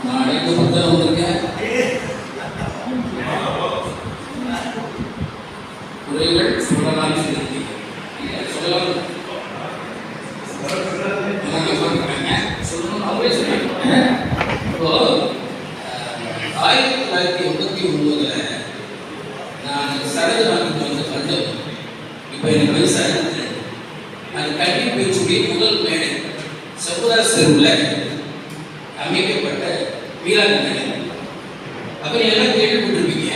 நாளைக்கு புத்தகம் வந்திருக்கேன். குறைகள் சொல்லலாம் சொல்லலாம் சொல்லணும் அவரே சொன்னாங்க. இப்போ 1989 நான் சரகு வாங்கிட்டு வந்து கண்டோம். இப்போ எனக்கு வயசாக அது கல்வி பேச்சுடைய முதல் மேடை சமுதாய தெருவில் அமைக்கப்பட்ட மீளாது மேடை. அப்புறம் எல்லாம் கேள்விப்பட்டிருப்பீங்க.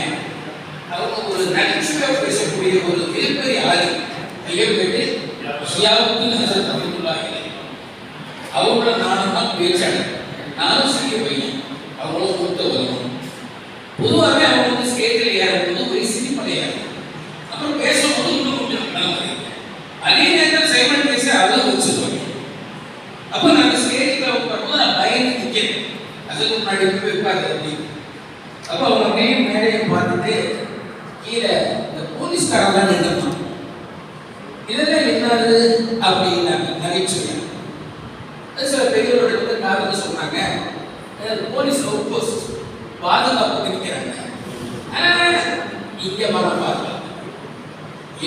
அவங்க ஒரு நகைச்சுவையாக பேசக்கூடிய ஒரு மிகப்பெரிய ஆதி ஐயப்பேட்டு அவங்கள நானும் தான் பேச்சாளர். நானும் சிறிய பையன், அவங்களும் மூத்த வரணும். பொதுவாகவே அவங்க வந்து ஸ்டேஜில் ஏறும்போது ஒரு சிரிப்படையாது. அப்புறம் பேசும்போது இன்னும் கொஞ்சம் அதே நேரத்தில் சைமன் பேச அளவு வச்சிருவாங்க. அப்போ நாங்கள் ஸ்டேஜில் உட்காரும்போது நான் பயந்து நிற்கிறேன். அதுக்கு முன்னாடி வைப்பாங்க அப்படின்னு. அப்போ அவங்க அப்படியே மேடையை பார்த்துட்டு கீழே இந்த போலீஸ்காரெல்லாம் நின்றுட்டான். இதெல்லாம் என்னது அப்படின்னாங்க நகைச்சுவை. சில பெரியவர்கள் வந்து காரணம் சொன்னாங்க, போலீஸ் அவுட் போஸ்ட் பாதுகாப்புக்கு நிற்கிறாங்க. இங்கே வர பாதுகாப்பு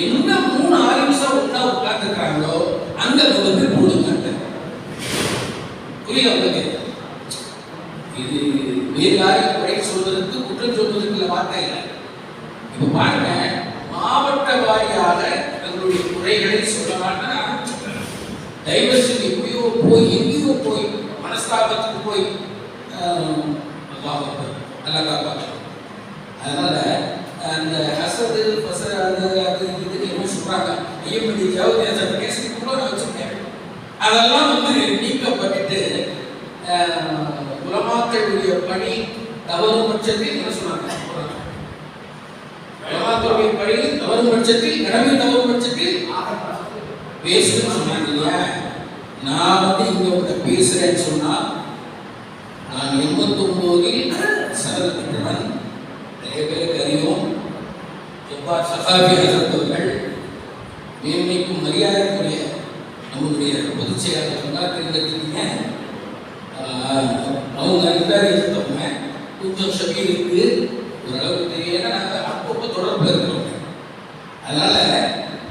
எங்க 3-6 நிமிஷம் ஒன்றா உட்கார்ந்துருக்காங்களோ அங்க வந்து போடுங்க. புரியுது உங்களுக்கு? இது வேறு குறை சொல்வதற்கு குற்றம் சொல்வதற்கு வார்த்தை இல்லை. இப்ப பாருங்க, மாவட்ட வாரியாக தங்களுடைய குறைகளை சொல்லலாம்னு ஆரம்பிச்சிருக்காங்க. டைவர்ஷன் எப்படியோ போய் எங்கேயோ போய் மனஸ்தாபத்துக்கு போய் நல்லா காப்பாற்ற. அதனால அந்த ஹசது பசர் அது இதுன்னு என்ன சொல்றாங்க, ஐயப்படி ஜவுதியாசன் கேஸுக்கு கூட நான் வச்சிருக்கேன். அதெல்லாம் வந்து நீக்கப்பட்டுட்டு உலமாக்களுடைய பணி தவறும் பட்சத்தில் என்ன சொன்னாங்க, உலமாக்களுடைய பணி தவறும் பட்சத்தில் கடமை தவறும் பட்சத்தில் பேசுன்னு சொன்னாங்க இல்லையா. நான் வந்து இங்க உங்க பேசுறேன்னு சொன்னா நான் 89 சரது பெற்றவன். நிறைய பேருக்கு அறிவோம். ஜப்பார் சகாபி அவர்கள் மேன்மைக்கும் மரியாதைக்குரிய நம்முடைய பொதுச் செயலாளர் தெரிஞ்சிருக்கீங்க. அவங்க இருந்தவங்க கொஞ்சம் ஷபீருக்கு ஓரளவுக்கு தெரியல. நாங்கள் அப்பப்போ தொடர்பில் இருக்கிறோம். அதனால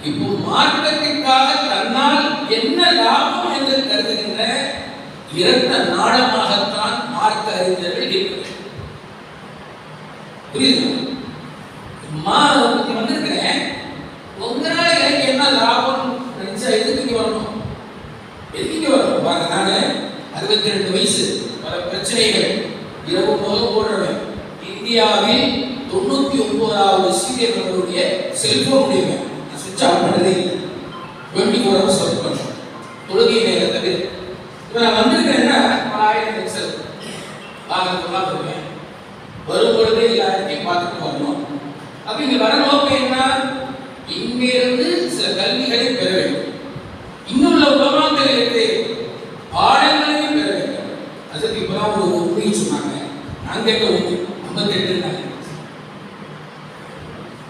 இப்போ மார்க்கத்திற்காக தன்னால் என்ன லாபம் என்று கருதுகின்ற இரத்த நாடமாகத்தான் மார்க்க அறிஞர்கள் இருக்கிறது. புரியுது? வந்திருக்கிறேன், உங்களால எனக்கு என்ன லாபம் நினைச்சா எதுக்கு வரணும்? எதுக்கு வரணும்? பாருங்க, நானு 62 வயசு, பல பிரச்சனைகள், இரவு போதும் ஓடுறவன். இந்தியாவில் 99வது சீரியர்களுடைய செல்போன் உடையவன். நான் சுவிட்ச் ஆஃப் பண்ணதே இல்லை. 24 hours ஒர்க் பண்ணுறோம், தொழுகை நேரத்தை. இப்போ நான் வந்திருக்கிறேன்னா 1000 எக்ஸல் வாங்கலாம் வருவேன். வரும்பொழுதே எல்லாத்தையும் பார்த்துட்டு வரணும். அப்ப இங்க வர நோக்கம் என்ன? இங்கிருந்து சில கல்விகளை பெற வேண்டும். இன்னுள்ள உலமாக்களுக்கு பாடங்களையும் பெற வேண்டும். அதுக்கு இப்பதான் ஒரு உண்மையை சொன்னாங்க. நான் கேட்ட உண்மை 58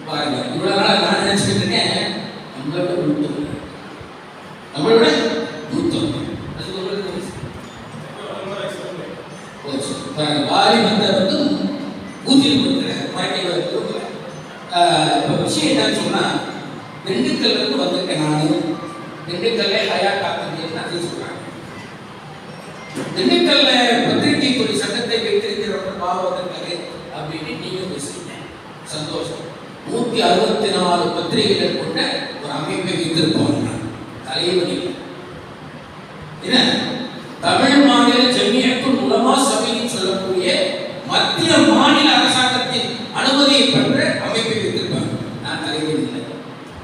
பாருங்க. இவ்வளவு நாள் நான் நினைச்சுக்கிட்டு இருக்கேன் நம்மளோட நூத்தம், நம்மளோட நூத்தம். வாரி வந்த வந்து ஊதியம் கொடுக்குறேன். இப்போ விஷயம் என்னன்னு சொன்னா, திண்டுக்கல்ல இருந்து வந்திருக்கேன். நான் திண்டுக்கல்ல ஹயா காத்துன்னு அதே சொல்றாங்க. திண்டுக்கல்ல பத்திரிகை துறை சட்டத்தை வைத்திருக்கிறவர்கள் பாவத்திற்காக அப்படின்னு நீங்க பேசுறீங்க. சந்தோஷம். 164 பத்திரிகைகள் கொண்ட ஒரு அமைப்பை வைத்திருப்போம். தலைவலி என்ன? தமிழ் மாநில ஜமியத்துல் உலமா சபைன்னு சொல்லக்கூடிய மத்திய மாநில அரசாங்கத்தின் அனுமதியை பெற்ற அமைப்பை வைத்திருப்பாங்க. நான் தலைவர் இல்லை,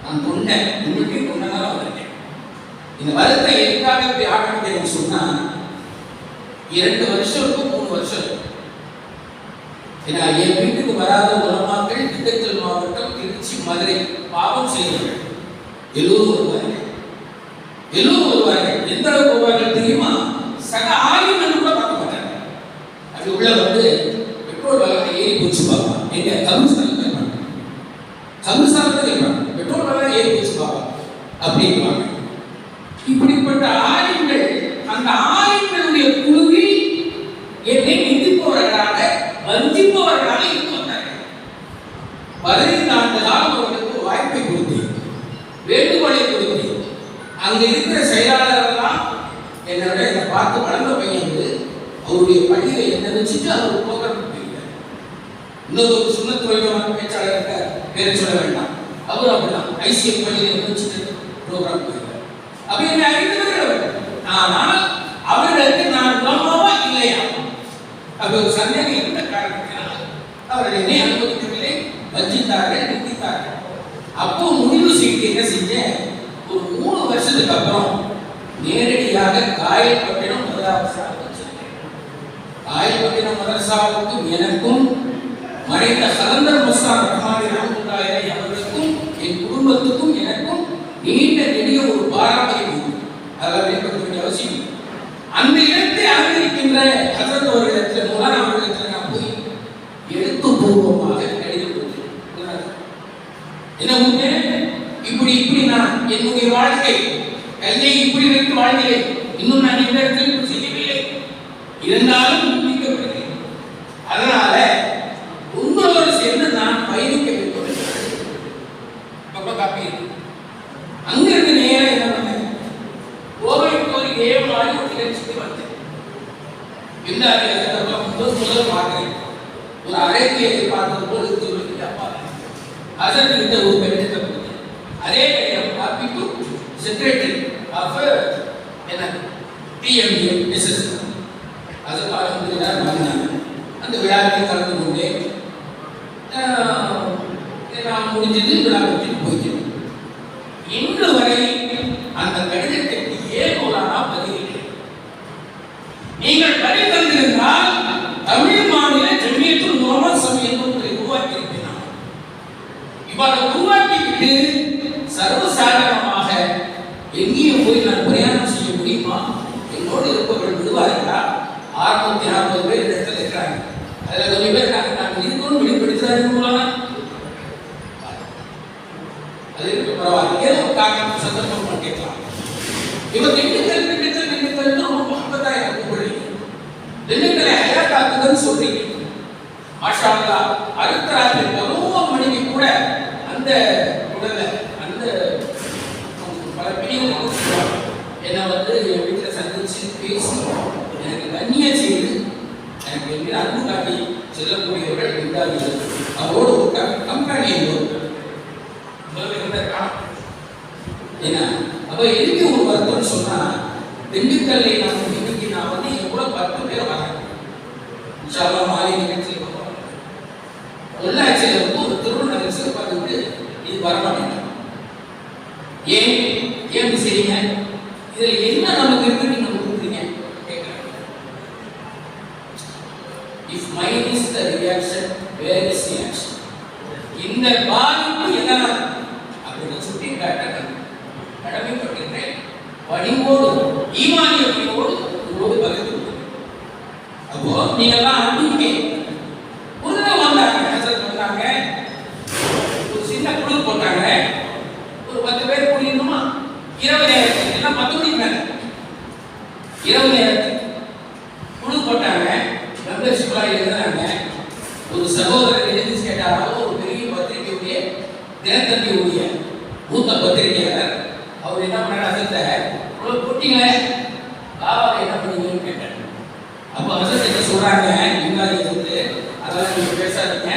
நான் தொண்டை. உங்களுக்கே தொண்டனால வந்திருக்கேன். இந்த வருத்தை எதுக்காக இப்படி ஆரம்பிக்கிறேன்னு சொன்னா, 2 வருஷம் 3 வருஷம் ஏன்னா என் வீட்டுக்கு வராத உலமாக்கள் திண்டுக்கல் மாவட்டம், திருச்சி, மதுரை பாவம் செய்வார்கள். எல்லோரும் வருவார்கள். எல்லோரும் வருவார்கள். எந்த அளவுக்கு வருவார்கள் தெரியுமா? சக ஆயுதம் கூட பார்க்க மாட்டாங்க. அது உள்ள வந்து பெட்ரோல் விலை ஏறி போச்சு பாப்பா. எங்க கமிஷனர் கேட்பாங்க, கமிஷனர் கேட்பாங்க, பெட்ரோல் விலை ஏறி போச்சு பாப்பா அப்படின்வாங்க. இப்படிப்பட்ட ஆயுதங்கள் அந்த ஆயுதங்களுடைய குழுவில் என்னை நிந்திப்பவர் வஞ்சிப்பவர்களாக இருந்து வந்தார்கள். 15 ஆண்டு காலம் அவர்களுக்கு வாய்ப்பை கொடுத்தேன், வேண்டுகோளை கொடுத்தேன். அங்க இருக்கிற செயலாளர்கள்லாம் என்னோட என்னை பார்த்து வளர்ந்த பையன் அவருடைய பணியை என்ன வச்சுட்டு அவர் ப்ரோக்ராம் போயிருக்கார். இன்னொரு சுண்ணத்து வைக்கமான பேச்சாளர் பேரை சொல்ல வேண்டாம், அவர் அப்படிதான் ஐசிஎஃப் பணியை என்ன வச்சுட்டு ப்ரோக்ராம் போயிருக்கார். அப்ப என்னை அறிந்தவர்கள், ஆனால் அவர்களுக்கு நான் உலகமா இல்லையா அப்ப ஒரு சந்தேகம் இருந்த காரணத்தினால் அவர்கள் என்னை அனுமதிக்கவில்லை, வஞ்சித்தார்கள், நிந்தித்தார்கள். அப்போ முடிவு செய்து என்ன செஞ்ச, ஒரு 3 வருஷத்துக்கு அப்புறம் நேரடியாக காயல்பட்டினம் மதரசாவுக்கு சென்றேன். காயல்பட்டினம் மதரசாவுக்கும் எனக்கும் மறைந்த கலந்தர் முஸ்தார் ரஹ்மானி ரஹ்மத்துல்லாஹி அலைஹி அவர்களுக்கும் என் குடும்பத்துக்கும் எனக்கும் நீண்ட நெடிய ஒரு பாரம்பரியம் உண்டு. அதெல்லாம் வெளிப்படுத்த வேண்டிய அவசியம் இல்லை. அந்த இடத்தை அறிந்திருக்கின்ற ஹசரத் அவர்களிடத்தில் மௌலானா அவர்களிடத்தில் நான் போய் எழுத்துப்பூர்வமாக கடிதம் கொடுத்தேன். என்ன உண்மை, இப்படி நான் என்னுடைய வாழ்க்கை கையை இப்படி வைத்து வாழ்கிறேன், இன்னும் நான் இந்த இடத்தில் செய்யவில்லை, இருந்தாலும் நிந்திக்கப்படுகிறேன். அதனால உங்களோடு சேர்ந்து நான் பயணிக்க வேண்டும். காப்பி அங்கிருந்து நேரம் என்ன பண்ணேன், கோவைக்கு ஒரு 7 நாள் ஒரு நிகழ்ச்சிக்கு வந்தேன். இந்த முதல் பார்க்கிறேன், ஒரு அரேபியத்தை பார்த்தது போல் இருந்து அப்பா அதற்கு ஒரு கடிதத்தை கொடுத்தேன். அதே கடிதம் காப்பி டு செக்ரட்டரி ஆஃப் என்ன டிஎம்ஏ எஸ்எஸ் அதுக்காக வாங்கினாங்க. அந்த விழாவில் கலந்து கொண்டேன். நான் முடிஞ்சது விழா பற்றி போய்க்கிறேன். இன்று வரை அந்த கடிதத்திற்கு ஏன் மௌலானா பதில் நீங்கள் பதில் தந்திருந்தால் தமிழ் மாநில ஜமியத்துல் உலமா சபை ஒன்றை உருவாக்கியிருக்கிறார். இவ்வாறு உருவாக்கிவிட்டு சர்வசாதாரணமாக எங்கேயும் போய் நான் பிரயாணம் செய்ய முடியுமா? என்னோடு இருப்பவர்கள் விடுவார்களா? 640 பேர் இடத்துல இருக்கிறாங்க. அதில் கொஞ்சம் பேர் நாங்கள் இருக்கணும் வெளிப்படுத்துறாங்க. அது பரவாயில்ல, ஏதோ காரணம் சந்தர்ப்பம் கேட்கலாம். இவர் திண்டுக்கல் ரொம்ப மகத்தா எனக்கு புரியுது. திண்டுக்கலை ஹயாத்தாக்குதுன்னு சொல்றீங்க, மாஷா அல்லாஹ். அடுத்த ராத்திரி 11 மணிக்கு கூட அந்த உடல அந்த பல பிரிவுகளுக்கு என்னை என் வீட்டில் சந்திச்சு பேசி எனக்கு கண்ணிய செய்து எனக்கு என் மீது அன்பு காட்டி செல்லக்கூடியவர்கள் இருந்தார்கள். அவரோடு ஒரு கம்பெனியை என்ன அப்ப எதுக்கு ஒரு வருத்தம் சொன்னா, திண்டுக்கல்லை நான் இன்னைக்கு நான் என் கூட 10 பேர் வரேன். மாலை நிகழ்ச்சியில் பொள்ளாச்சியில ஒரு திருமண நிகழ்ச்சியில் பார்த்துட்டு இது வரமாட்டேன். ஏன் செய்யுங்க, இதுல என்ன நமக்கு இருக்கு நீங்க கொடுக்குறீங்க கேட்கிறேன். If mind is the reaction, where is the action? இந்த பாதிப்பு என்ன அப்படின்னு சுட்டி காட்ட கடமைப்பட்டிருக்கிறேன். பணிவோடு ஈமானிய பணிவோடு உங்களோடு பகிர்ந்து கொள்கிறேன். அப்போ நீங்கெல்லாம் அன்பிக்கை ஒரு வந்தாங்க, வந்தாங்க, ஒரு சின்ன குழு போட்டாங்க. ஒரு 10 பேர் கூடியணுமா? இரவு நேரத்தில் எல்லாம் 10 மணிக்கு மேல இரவு நேரத்தில் குழு போட்டாங்க. மெம்பர்ஷிப்லாம் எழுதுனாங்க. ஒரு சகோதரர் எழுதி கேட்டாலும் ஒரு பெரிய பத்திரிகையுடைய தினத்தந்தியுடைய மூத்த பத்திரிகையாளர் அவர் என்ன பண்ணாரு, போட்டீங்களே பாபாவை என்ன பண்ணீங்கன்னு கேட்டார். அப்போ ஹசரத் என்ன சொல்றாங்க, இங்காரி அதெல்லாம் நீங்க பேசாதீங்க,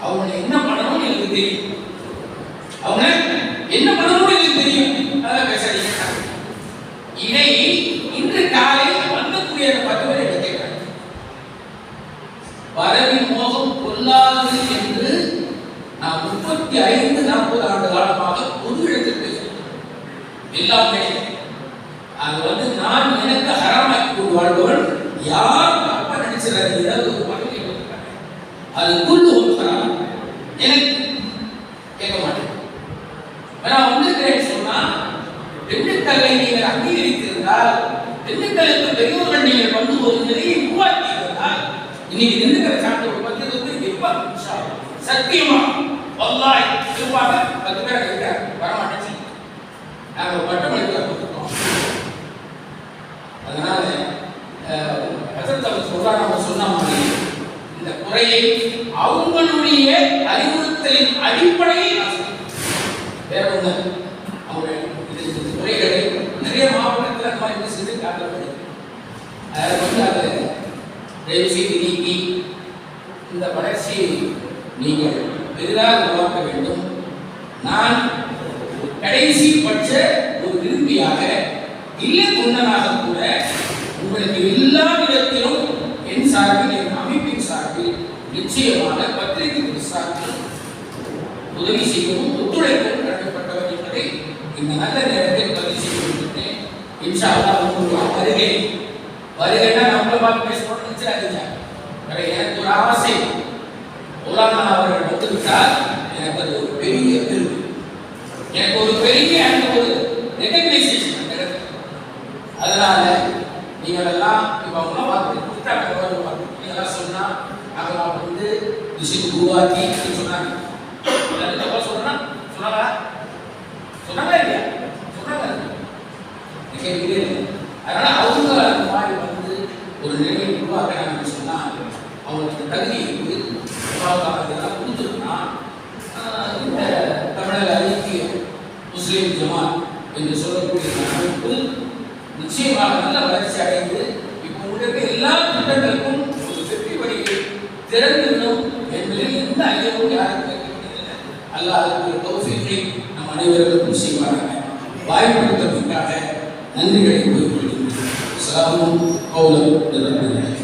அவங்க என்ன பண்ணணும்னு எனக்கு தெரியும், அவங்க என்ன பண்ணணும்னு எனக்கு தெரியும், அதெல்லாம் பேசாதீங்க. இதை இன்று காலை வந்தக்கூடிய 10 பேர் என்ன கேட்கிறாங்க, வரவின் மோகம் கொல்லாது என்று நான் 35-40 ஆண்டு காலமாக பொது இடத்தில் பேசுகிறேன். எல்லாமே அது நான் எனக்கு ஹராமாக்கி கொண்டு வாழ்பவன் யார் தப்பா நினைச்சிடாது. ஏதாவது ஒரு பகுதியை கொடுத்துருக்காங்க, அது குள்ளு ஹராம், எனக்கு கேட்க மாட்டேன். நான் வந்திருக்கிறேன் சொன்னா திண்டுக்கல்லை நீங்கள் அங்கீகரித்திருந்தால், திண்டுக்கலுக்கு பெரியவர்கள் நீங்கள் வந்து ஒரு நிலையை உருவாக்கி இருந்தால், இன்னைக்கு திண்டுக்கலை சார்ந்த ஒரு 10 பேர் எப்ப சத்தியமா வல்லாஹ் திருப்பாக 10 பேர் இருக்கிறார் வரமாட்டேன். நாங்கள் பட்டமளிப்பு கொடுத்துருக்கோம். அதனால ஹசரத் அவர் சொல்றாங்க, சொன்ன மாதிரி இந்த முறையை அவங்களுடைய அறிவுறுத்தலின் அடிப்படையில் வேற ஒன்று அவங்க முறைகளை நிறைய மாவட்டத்தில் அந்த மாதிரி செய்து காட்டப்படுது. அதை அது தயவு செய்து நீக்கி இந்த வளர்ச்சியை நீங்கள் பெரிதாக உருவாக்க வேண்டும். நான் கடைசி பட்ச ஒரு விரும்பியாக இல்லை தொண்டனாக கூட உங்களுக்கு எல்லா விதத்திலும் என் சார்பில் என் அமைப்பின் சார்பில் நிச்சயமாக பத்திரிகை சார்பில் உதவி செய்யவும் ஒத்துழைக்கவும் கடமைப்பட்டவர் என்பதை இந்த நல்ல நேரத்தில் பதிவு செய்திருக்கிறேன். இன்ஷா அல்லாஹ் உங்களுடைய வருகைன்னா நம்மளை பார்த்து பேசணும்னு நினைச்சாதீங்க. எனக்கு ஒரு ஆசை, மௌலானா அவர்கள் வந்துவிட்டால் எனக்கு அது ஒரு பெரிய பெருமை, எனக்கு ஒரு பெரிய அந்த ஒரு ரெகக்னைசேஷன். அதனால நீங்கள் எல்லாம் இப்போ அவங்களாம் பார்த்து நீங்களாம் சொன்னால் நாங்கள் வந்து விஷயம் உருவாக்கி சொன்னாங்க. சொன்னாங்க இல்லையா? சொன்னாங்க. அதனால அவங்க அந்த மாதிரி வந்து ஒரு நிலையை உருவாக்குறாங்கன்னு சொன்னால் அவங்களுக்கு தகுதி இருக்கு. இதெல்லாம் கொடுத்துருக்குன்னா இந்த தமிழக ஐக்கிய முஸ்லீம் ஜமாத் என்று சொல்லக்கூடிய அமைப்பு நிச்சயமாக நல்ல வளர்ச்சி அடைந்து இப்போ உங்களுக்கு எல்லா திட்டங்களுக்கும் ஒரு வெற்றி வழியை திறந்துவிடும் என்பதில் எந்த ஐயமும் யாரும் கேட்கவில்லை. அல்லாஹ் அதற்கு தௌஃபீகை நம் அனைவருக்கும் செய்வார்கள். வாய்ப்படுத்ததற்காக நன்றிகளை கூறிக்கொள்கிறேன். அஸ்ஸலாமு அலைக்கும்.